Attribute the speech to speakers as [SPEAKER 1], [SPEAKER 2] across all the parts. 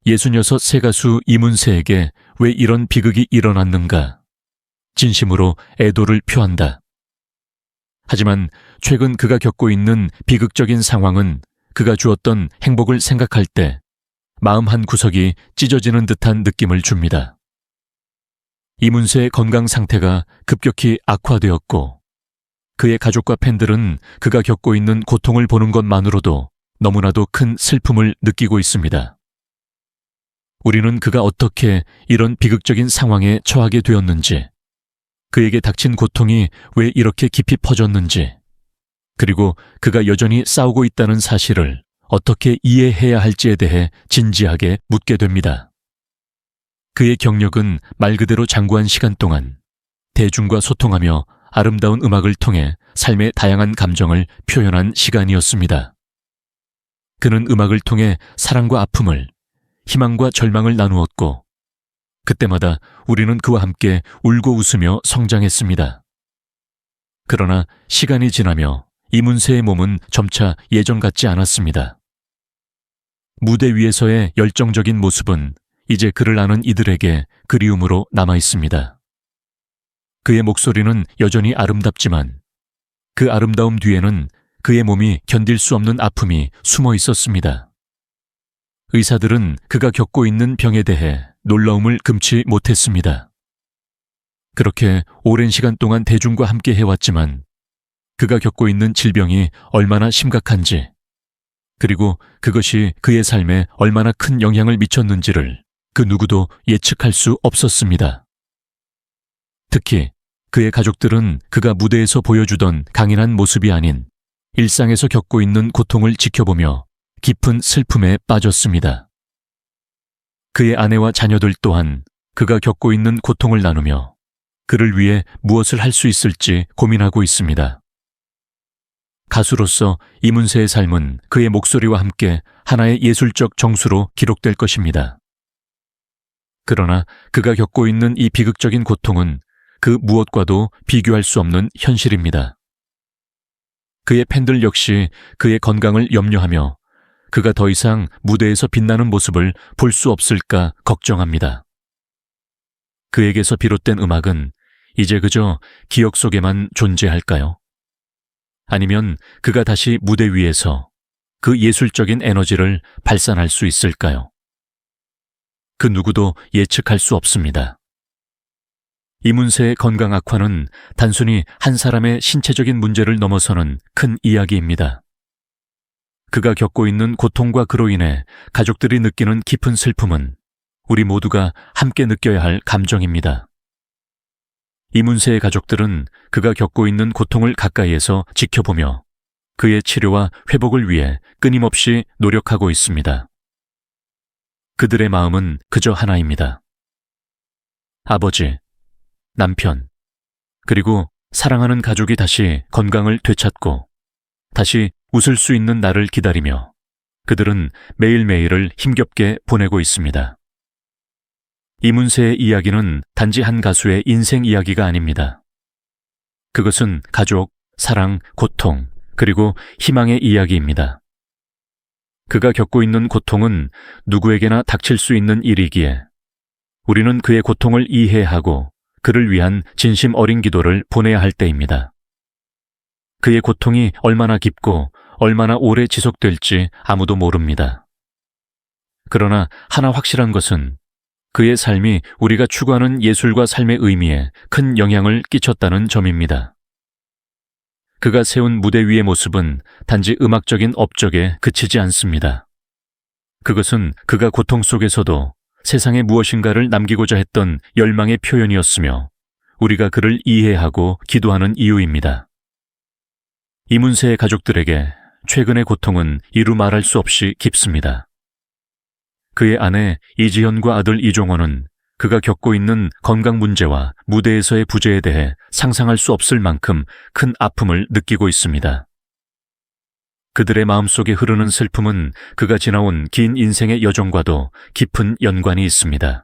[SPEAKER 1] 66 세가수 이문세에게 왜 이런 비극이 일어났는가 진심으로 애도를 표한다. 하지만 최근 그가 겪고 있는 비극적인 상황은 그가 주었던 행복을 생각할 때 마음 한 구석이 찢어지는 듯한 느낌을 줍니다. 이문세의 건강 상태가 급격히 악화되었고 그의 가족과 팬들은 그가 겪고 있는 고통을 보는 것만으로도 너무나도 큰 슬픔을 느끼고 있습니다. 우리는 그가 어떻게 이런 비극적인 상황에 처하게 되었는지, 그에게 닥친 고통이 왜 이렇게 깊이 퍼졌는지, 그리고 그가 여전히 싸우고 있다는 사실을 어떻게 이해해야 할지에 대해 진지하게 묻게 됩니다. 그의 경력은 말 그대로 장구한 시간 동안 대중과 소통하며 아름다운 음악을 통해 삶의 다양한 감정을 표현한 시간이었습니다. 그는 음악을 통해 사랑과 아픔을, 희망과 절망을 나누었고 그때마다 우리는 그와 함께 울고 웃으며 성장했습니다. 그러나 시간이 지나며 이문세의 몸은 점차 예전 같지 않았습니다. 무대 위에서의 열정적인 모습은 이제 그를 아는 이들에게 그리움으로 남아 있습니다. 그의 목소리는 여전히 아름답지만 그 아름다움 뒤에는 그의 몸이 견딜 수 없는 아픔이 숨어 있었습니다. 의사들은 그가 겪고 있는 병에 대해 놀라움을 금치 못했습니다. 그렇게 오랜 시간 동안 대중과 함께 해왔지만 그가 겪고 있는 질병이 얼마나 심각한지, 그리고 그것이 그의 삶에 얼마나 큰 영향을 미쳤는지를 그 누구도 예측할 수 없었습니다. 특히 그의 가족들은 그가 무대에서 보여주던 강인한 모습이 아닌 일상에서 겪고 있는 고통을 지켜보며 깊은 슬픔에 빠졌습니다. 그의 아내와 자녀들 또한 그가 겪고 있는 고통을 나누며 그를 위해 무엇을 할 수 있을지 고민하고 있습니다. 가수로서 이문세의 삶은 그의 목소리와 함께 하나의 예술적 정수로 기록될 것입니다. 그러나 그가 겪고 있는 이 비극적인 고통은 그 무엇과도 비교할 수 없는 현실입니다. 그의 팬들 역시 그의 건강을 염려하며 그가 더 이상 무대에서 빛나는 모습을 볼 수 없을까 걱정합니다. 그에게서 비롯된 음악은 이제 그저 기억 속에만 존재할까요? 아니면 그가 다시 무대 위에서 그 예술적인 에너지를 발산할 수 있을까요? 그 누구도 예측할 수 없습니다. 이문세의 건강 악화는 단순히 한 사람의 신체적인 문제를 넘어서는 큰 이야기입니다. 그가 겪고 있는 고통과 그로 인해 가족들이 느끼는 깊은 슬픔은 우리 모두가 함께 느껴야 할 감정입니다. 이문세의 가족들은 그가 겪고 있는 고통을 가까이에서 지켜보며 그의 치료와 회복을 위해 끊임없이 노력하고 있습니다. 그들의 마음은 그저 하나입니다. 아버지, 남편, 그리고 사랑하는 가족이 다시 건강을 되찾고 다시 웃을 수 있는 날을 기다리며 그들은 매일매일을 힘겹게 보내고 있습니다. 이문세의 이야기는 단지 한 가수의 인생 이야기가 아닙니다. 그것은 가족, 사랑, 고통, 그리고 희망의 이야기입니다. 그가 겪고 있는 고통은 누구에게나 닥칠 수 있는 일이기에 우리는 그의 고통을 이해하고 그를 위한 진심 어린 기도를 보내야 할 때입니다. 그의 고통이 얼마나 깊고 얼마나 오래 지속될지 아무도 모릅니다. 그러나 하나 확실한 것은 그의 삶이 우리가 추구하는 예술과 삶의 의미에 큰 영향을 끼쳤다는 점입니다. 그가 세운 무대 위의 모습은 단지 음악적인 업적에 그치지 않습니다. 그것은 그가 고통 속에서도 세상에 무엇인가를 남기고자 했던 열망의 표현이었으며 우리가 그를 이해하고 기도하는 이유입니다. 이문세의 가족들에게 최근의 고통은 이루 말할 수 없이 깊습니다. 그의 아내 이지현과 아들 이종원은 그가 겪고 있는 건강 문제와 무대에서의 부재에 대해 상상할 수 없을 만큼 큰 아픔을 느끼고 있습니다. 그들의 마음속에 흐르는 슬픔은 그가 지나온 긴 인생의 여정과도 깊은 연관이 있습니다.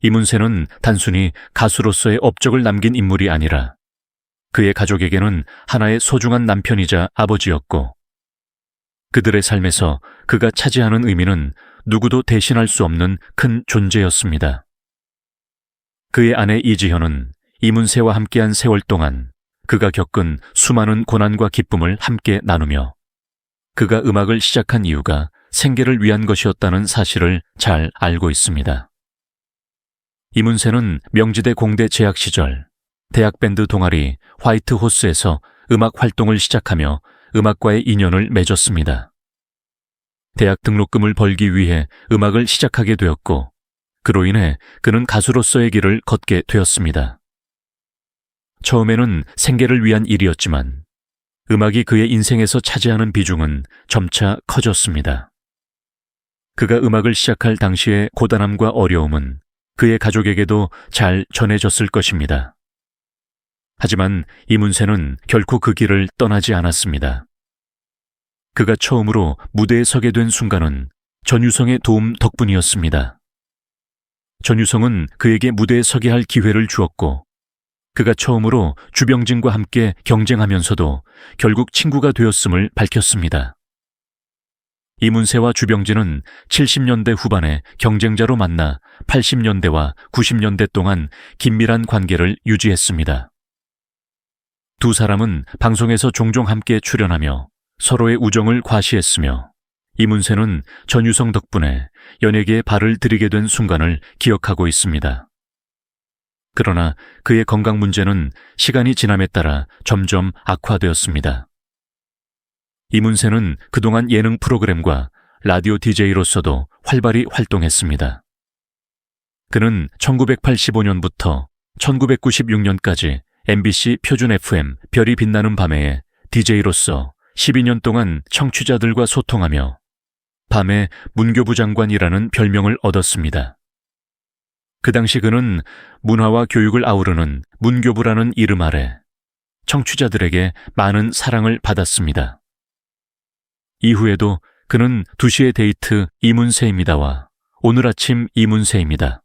[SPEAKER 1] 이문세는 단순히 가수로서의 업적을 남긴 인물이 아니라 그의 가족에게는 하나의 소중한 남편이자 아버지였고 그들의 삶에서 그가 차지하는 의미는 누구도 대신할 수 없는 큰 존재였습니다. 그의 아내 이지현은 이문세와 함께한 세월 동안 그가 겪은 수많은 고난과 기쁨을 함께 나누며 그가 음악을 시작한 이유가 생계를 위한 것이었다는 사실을 잘 알고 있습니다. 이문세는 명지대 공대 재학 시절 대학 밴드 동아리 화이트 호스에서 음악 활동을 시작하며 음악과의 인연을 맺었습니다. 대학 등록금을 벌기 위해 음악을 시작하게 되었고 그로 인해 그는 가수로서의 길을 걷게 되었습니다. 처음에는 생계를 위한 일이었지만 음악이 그의 인생에서 차지하는 비중은 점차 커졌습니다. 그가 음악을 시작할 당시의 고단함과 어려움은 그의 가족에게도 잘 전해졌을 것입니다. 하지만 이문세는 결코 그 길을 떠나지 않았습니다. 그가 처음으로 무대에 서게 된 순간은 전유성의 도움 덕분이었습니다. 전유성은 그에게 무대에 서게 할 기회를 주었고 그가 처음으로 주병진과 함께 경쟁하면서도 결국 친구가 되었음을 밝혔습니다. 이문세와 주병진은 70년대 후반에 경쟁자로 만나 80년대와 90년대 동안 긴밀한 관계를 유지했습니다. 두 사람은 방송에서 종종 함께 출연하며 서로의 우정을 과시했으며 이문세는 전유성 덕분에 연예계에 발을 들이게 된 순간을 기억하고 있습니다. 그러나 그의 건강 문제는 시간이 지남에 따라 점점 악화되었습니다. 이문세는 그동안 예능 프로그램과 라디오 DJ로서도 활발히 활동했습니다. 그는 1985년부터 1996년까지 MBC 표준 FM 별이 빛나는 밤에 DJ로서 12년 동안 청취자들과 소통하며 밤의 문교부 장관이라는 별명을 얻었습니다. 그 당시 그는 문화와 교육을 아우르는 문교부라는 이름 아래 청취자들에게 많은 사랑을 받았습니다. 이후에도 그는 2시의 데이트 이문세입니다와 오늘 아침 이문세입니다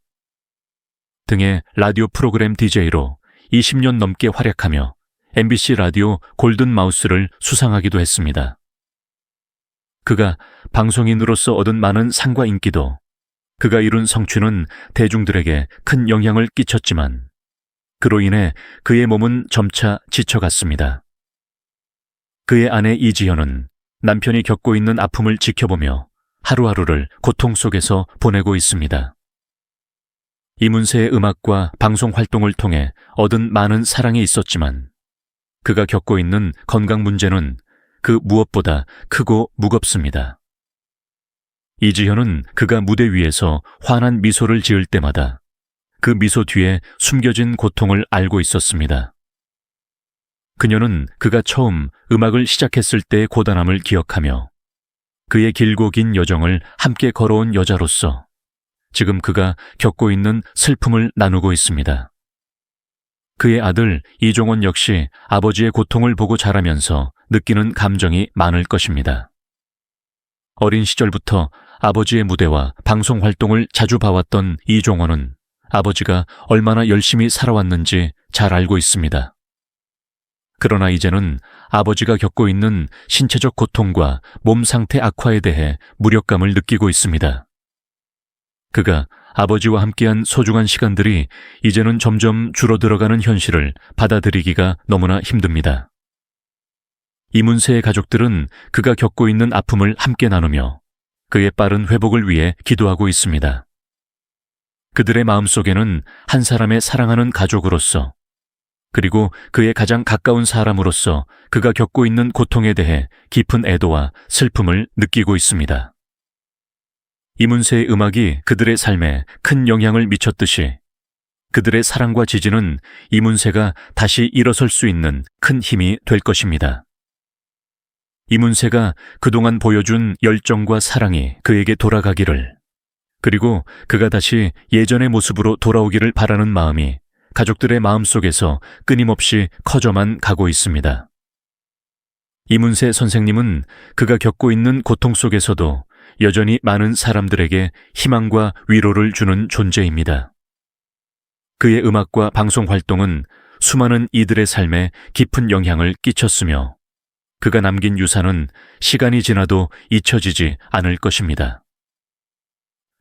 [SPEAKER 1] 등의 라디오 프로그램 DJ로 20년 넘게 활약하며 MBC 라디오 골든 마우스를 수상하기도 했습니다. 그가 방송인으로서 얻은 많은 상과 인기도 그가 이룬 성취는 대중들에게 큰 영향을 끼쳤지만 그로 인해 그의 몸은 점차 지쳐갔습니다. 그의 아내 이지현은 남편이 겪고 있는 아픔을 지켜보며 하루하루를 고통 속에서 보내고 있습니다. 이문세의 음악과 방송 활동을 통해 얻은 많은 사랑이 있었지만 그가 겪고 있는 건강 문제는 그 무엇보다 크고 무겁습니다. 이지현은 그가 무대 위에서 환한 미소를 지을 때마다 그 미소 뒤에 숨겨진 고통을 알고 있었습니다. 그녀는 그가 처음 음악을 시작했을 때의 고단함을 기억하며 그의 길고 긴 여정을 함께 걸어온 여자로서 지금 그가 겪고 있는 슬픔을 나누고 있습니다. 그의 아들 이종원 역시 아버지의 고통을 보고 자라면서 느끼는 감정이 많을 것입니다. 어린 시절부터 아버지의 무대와 방송 활동을 자주 봐왔던 이종원은 아버지가 얼마나 열심히 살아왔는지 잘 알고 있습니다. 그러나 이제는 아버지가 겪고 있는 신체적 고통과 몸 상태 악화에 대해 무력감을 느끼고 있습니다. 그가 아버지와 함께한 소중한 시간들이 이제는 점점 줄어들어가는 현실을 받아들이기가 너무나 힘듭니다. 이문세의 가족들은 그가 겪고 있는 아픔을 함께 나누며 그의 빠른 회복을 위해 기도하고 있습니다. 그들의 마음속에는 한 사람의 사랑하는 가족으로서 그리고 그의 가장 가까운 사람으로서 그가 겪고 있는 고통에 대해 깊은 애도와 슬픔을 느끼고 있습니다. 이문세의 음악이 그들의 삶에 큰 영향을 미쳤듯이 그들의 사랑과 지지는 이문세가 다시 일어설 수 있는 큰 힘이 될 것입니다. 이문세가 그동안 보여준 열정과 사랑이 그에게 돌아가기를, 그리고 그가 다시 예전의 모습으로 돌아오기를 바라는 마음이 가족들의 마음속에서 끊임없이 커져만 가고 있습니다. 이문세 선생님은 그가 겪고 있는 고통 속에서도 여전히 많은 사람들에게 희망과 위로를 주는 존재입니다. 그의 음악과 방송 활동은 수많은 이들의 삶에 깊은 영향을 끼쳤으며 그가 남긴 유산은 시간이 지나도 잊혀지지 않을 것입니다.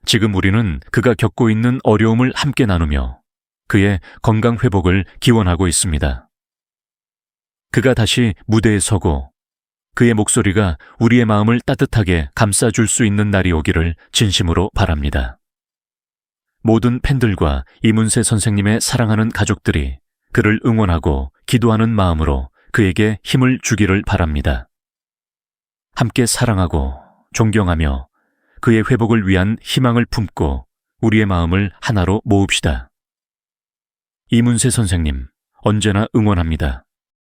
[SPEAKER 1] 지금 우리는 그가 겪고 있는 어려움을 함께 나누며 그의 건강 회복을 기원하고 있습니다. 그가 다시 무대에 서고 그의 목소리가 우리의 마음을 따뜻하게 감싸줄 수 있는 날이 오기를 진심으로 바랍니다. 모든 팬들과 이문세 선생님의 사랑하는 가족들이 그를 응원하고 기도하는 마음으로 그에게 힘을 주기를 바랍니다. 함께 사랑하고 존경하며 그의 회복을 위한 희망을 품고 우리의 마음을 하나로 모읍시다. 이문세 선생님, 언제나 응원합니다.